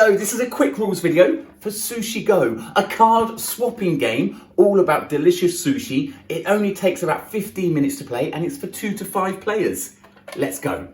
Hello, this is a quick rules video for Sushi Go, a card swapping game all about delicious sushi. It only takes about 15 minutes to play and it's for 2 to 5 players. Let's go.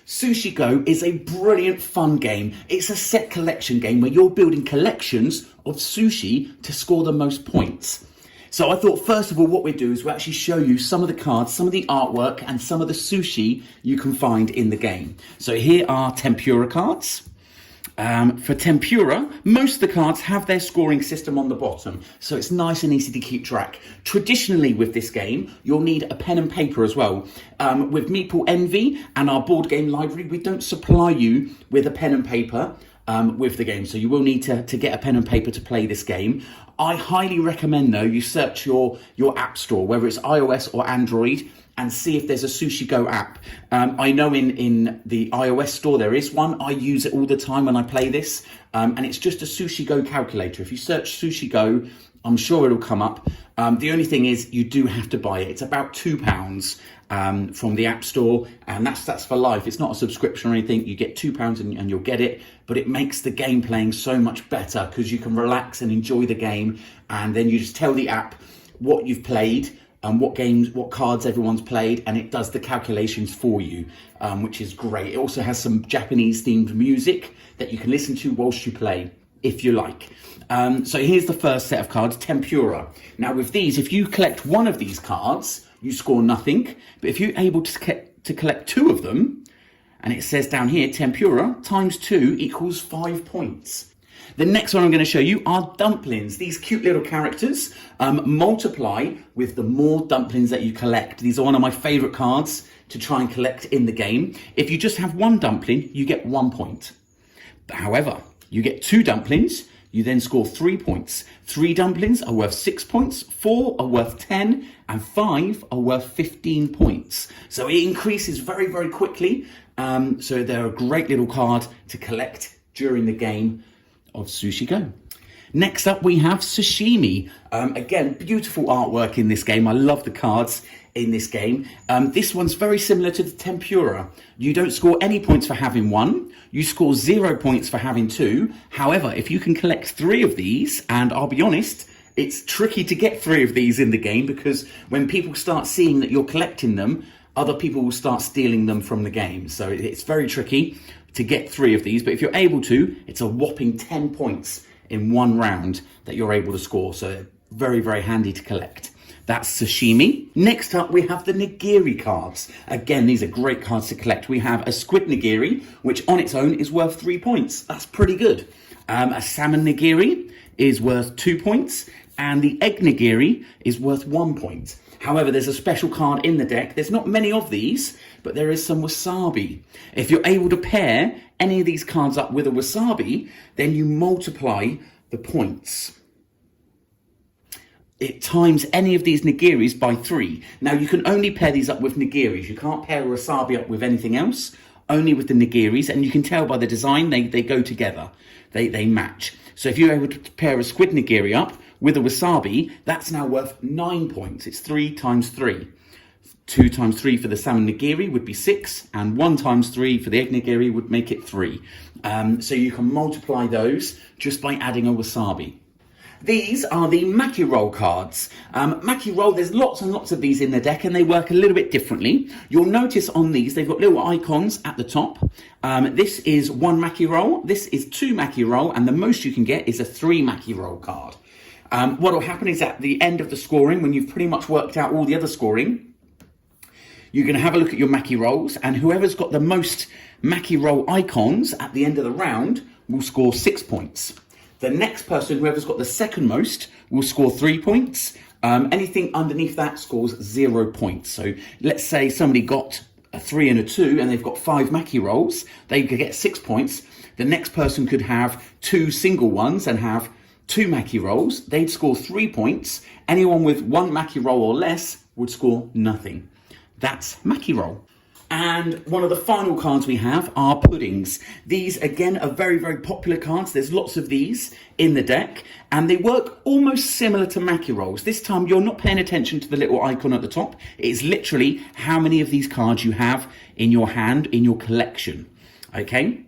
Sushi Go is a brilliant fun game. It's a set collection game where you're building collections of sushi to score the most points. So I thought first of all what we'd do is we'll actually show you some of the cards, some of the artwork and some of the sushi you can find in the game. So here are tempura cards. For tempura, most of the cards have their scoring system on the bottom, so it's nice and easy to keep track. Traditionally with this game, you'll need a pen and paper as well. With Meeple Envy and our board game library, we don't supply you with a pen and paper with the game, so you will need to get a pen and paper to play this game. I highly recommend though you search your app store, whether it's iOS or Android, and see if there's a Sushi Go app. I know in the iOS store there is one. I use it all the time when I play this, and it's just a Sushi Go calculator. If you search Sushi Go, I'm sure it'll come up. The only thing is you do have to buy it. It's about £2 from the App Store, and that's for life. It's not a subscription or anything. You get £2 and you'll get it, but it makes the game playing so much better because you can relax and enjoy the game, and then you just tell the app what you've played, and what cards everyone's played, and it does the calculations for you, which is great. It also has some Japanese themed music that you can listen to whilst you play, if you like. So here's the first set of cards, tempura. Now with these, if you collect one of these cards, you score nothing, but if you're able to collect 2 of them, and it says down here, tempura times 2 equals 5 points. The next one I'm going to show you are dumplings. These cute little characters multiply with the more dumplings that you collect. These are one of my favourite cards to try and collect in the game. If you just have 1 dumpling, you get 1 point. However, you get 2 dumplings, you then score 3 points. 3 dumplings are worth 6 points, 4 are worth 10, and 5 are worth 15 points. So it increases very, very quickly. So they're a great little card to collect during the game of Sushi Go. Next up we have sashimi. Again, beautiful artwork in this game. I love the cards in this game. This one's very similar to the tempura. You don't score any points for having 1. You score 0 points for having 2. However, if you can collect 3 of these, and I'll be honest, it's tricky to get 3 of these in the game because when people start seeing that you're collecting them, other people will start stealing them from the game. So it's very tricky to get 3 of these, but if you're able to, it's a whopping 10 points in 1 round that you're able to score. So very, very handy to collect. That's sashimi. Next up, we have the nigiri cards. Again, these are great cards to collect. We have a squid nigiri, which on its own is worth 3 points. That's pretty good. A salmon nigiri is worth 2 points, and the egg nigiri is worth 1 point. However, there's a special card in the deck. There's not many of these, but there is some wasabi. If you're able to pair any of these cards up with a wasabi, then you multiply the points. It times any of these nigiris by 3. Now, you can only pair these up with nigiris. You can't pair wasabi up with anything else, only with the nigiris. And you can tell by the design, they go together. They match. So if you're able to pair a squid nigiri up with a wasabi, that's now worth 9 points. It's 3 times 3. 2 times 3 for the salmon nigiri would be 6, and 1 times 3 for the egg nigiri would make it 3. So you can multiply those just by adding a wasabi. These are the Maki Roll cards. Maki Roll, there's lots and lots of these in the deck and they work a little bit differently. You'll notice on these, they've got little icons at the top. This is 1 Maki Roll, this is 2 Maki Roll, and the most you can get is a 3 Maki Roll card. What will happen is at the end of the scoring, when you've pretty much worked out all the other scoring, you're going to have a look at your Maki Rolls, and whoever's got the most Maki Roll icons at the end of the round will score 6 points. The next person, whoever's got the second most, will score 3 points. Anything underneath that scores 0 points. So let's say somebody got a 3 and a 2 and they've got 5 Maki Rolls, they could get 6 points. The next person could have 2 single ones and have 2 Maki Rolls. They'd score 3 points. Anyone with 1 Maki Roll or less would score nothing. That's Maki Roll. And one of the final cards we have are puddings. These, again, are very, very popular cards. There's lots of these in the deck, and they work almost similar to Mackie rolls. This time, you're not paying attention to the little icon at the top. It's literally how many of these cards you have in your hand, in your collection, okay?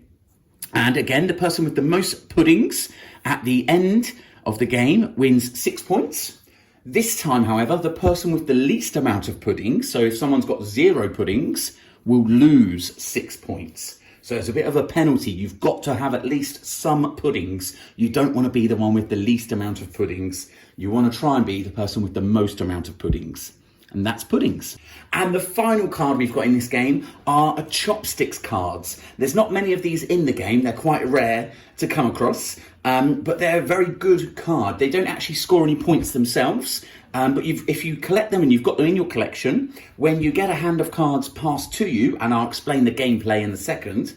And again, the person with the most puddings at the end of the game wins 6 points. This time, however, the person with the least amount of puddings, so if someone's got 0 puddings, will lose 6 points. So it's a bit of a penalty. You've got to have at least some puddings. You don't want to be the one with the least amount of puddings. You want to try and be the person with the most amount of puddings. And that's puddings. And the final card we've got in this game are chopsticks cards. There's not many of these in the game. They're quite rare to come across, but they're a very good card. They don't actually score any points themselves, but if you collect them and you've got them in your collection, when you get a hand of cards passed to you, and I'll explain the gameplay in a second,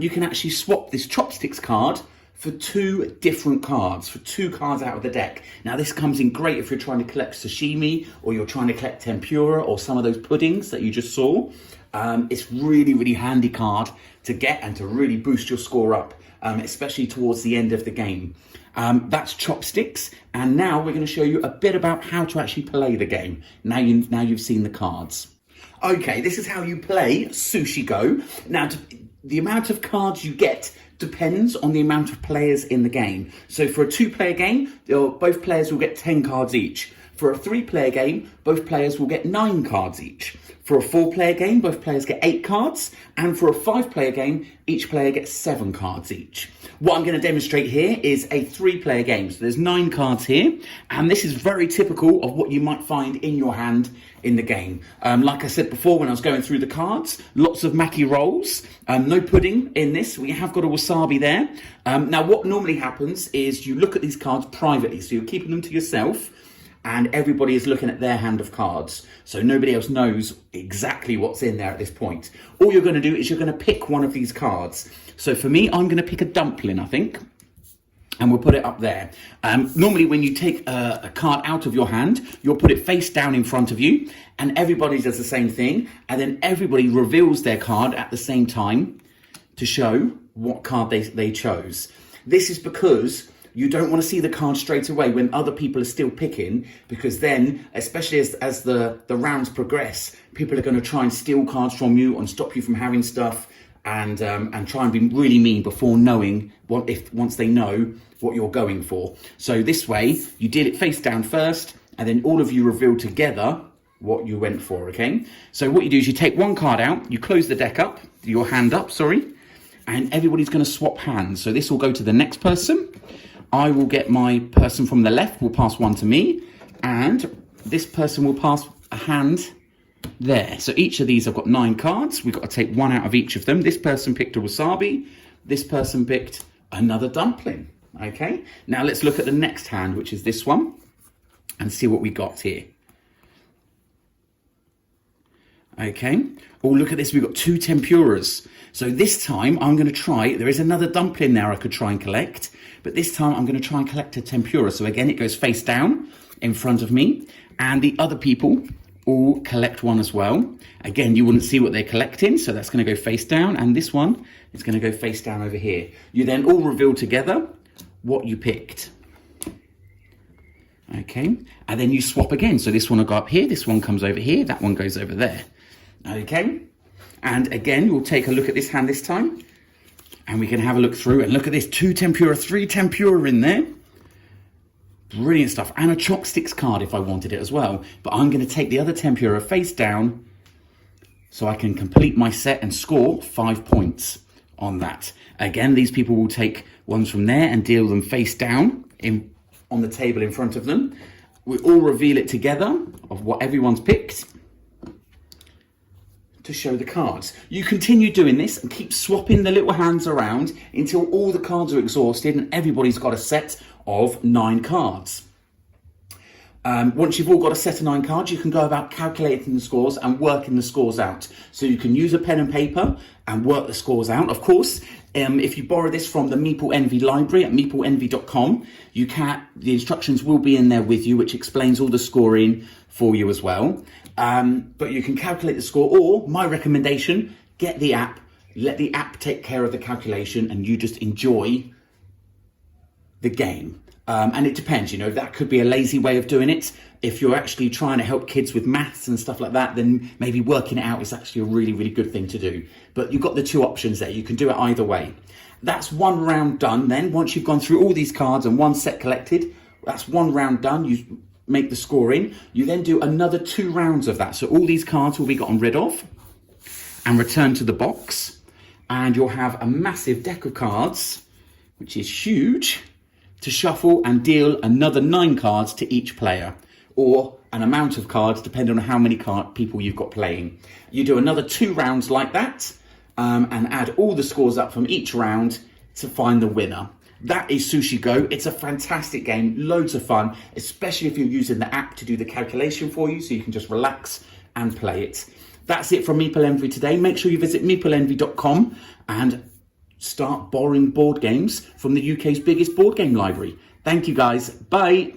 you can actually swap this chopsticks card for 2 different cards, for 2 cards out of the deck. Now this comes in great if you're trying to collect sashimi, or you're trying to collect tempura, or some of those puddings that you just saw. It's really, really handy card to get and to really boost your score up, especially towards the end of the game. That's chopsticks, and now we're going to show you a bit about how to actually play the game. Now you've seen the cards. Okay, this is how you play Sushi Go. Now, the amount of cards you get depends on the amount of players in the game. So for a 2-player game, both players will get 10 cards each. For a 3-player game, both players will get 9 cards each. For a 4-player game, both players get 8 cards. And for a 5-player game, each player gets 7 cards each. What I'm going to demonstrate here is a 3-player game. So there's 9 cards here. And this is very typical of what you might find in your hand in the game. Like I said before when I was going through the cards, lots of Mackie rolls. No pudding in this. We have got a wasabi there. Now what normally happens is you look at these cards privately. So you're keeping them to yourself, and everybody is looking at their hand of cards. So nobody else knows exactly what's in there at this point. All you're going to do is you're going to pick one of these cards. So for me, I'm going to pick a dumpling, I think. And we'll put it up there. Normally when you take a card out of your hand, you'll put it face down in front of you, and everybody does the same thing. And then everybody reveals their card at the same time to show what card they chose. This is because you don't want to see the card straight away when other people are still picking, because then, especially as the rounds progress, people are going to try and steal cards from you and stop you from having stuff, and try and be really mean before knowing once they know what you're going for. So this way, you did it face down first, and then all of you reveal together what you went for, okay? So what you do is you take one card out, you close the deck up, your hand up, sorry, and everybody's going to swap hands. So this will go to the next person. I will get my person from the left, will pass one to me, and this person will pass a hand there. So each of these have got 9 cards. We've got to take one out of each of them. This person picked a wasabi. This person picked another dumpling. Okay, now let's look at the next hand, which is this one, and see what we got here. Okay, oh, look at this. We've got 2 tempuras. So this time I'm going to try, there is another dumpling there I could try and collect, but this time I'm going to try and collect a tempura. So again, it goes face down in front of me, and the other people all collect one as well. Again, you wouldn't see what they're collecting, so that's going to go face down, and this one is going to go face down over here. You then all reveal together what you picked. Okay, and then you swap again. So this one will go up here, this one comes over here, that one goes over there. Okay, and again, we'll take a look at this hand this time, and we can have a look through, and look at this, 2 tempura, 3 tempura in there. Brilliant stuff, and a chopsticks card if I wanted it as well. But I'm going to take the other tempura face down so I can complete my set and score 5 points on that. Again, these people will take ones from there and deal them face down on the table in front of them. We all reveal it together of what everyone's picked to show the cards. You continue doing this and keep swapping the little hands around until all the cards are exhausted and everybody's got a set of 9 cards. Once you've all got a set of 9 cards, you can go about calculating the scores and working the scores out. So you can use a pen and paper and work the scores out. Of course, if you borrow this from the Meeple Envy library at meepleenvy.com, the instructions will be in there with you, which explains all the scoring for you as well. But you can calculate the score, or my recommendation, get the app, let the app take care of the calculation, and you just enjoy the game. And it depends, that could be a lazy way of doing it. If you're actually trying to help kids with maths and stuff like that, then maybe working it out is actually a really, really good thing to do. But you've got the 2 options there. You can do it either way. That's 1 round done then. Once you've gone through all these cards and 1 set collected, that's 1 round done. You make the scoring. You then do another 2 rounds of that. So all these cards will be gotten rid of and returned to the box. And you'll have a massive deck of cards, which is huge, to shuffle and deal another 9 cards to each player, or an amount of cards depending on how many people you've got playing. You do another 2 rounds like that, and add all the scores up from each round to find the winner. That is Sushi Go. It's a fantastic game, loads of fun, especially if you're using the app to do the calculation for you, so you can just relax and play it. That's it from Meeple Envy today. Make sure you visit meepleenvy.com and start borrowing board games from the UK's biggest board game library. Thank you guys. Bye.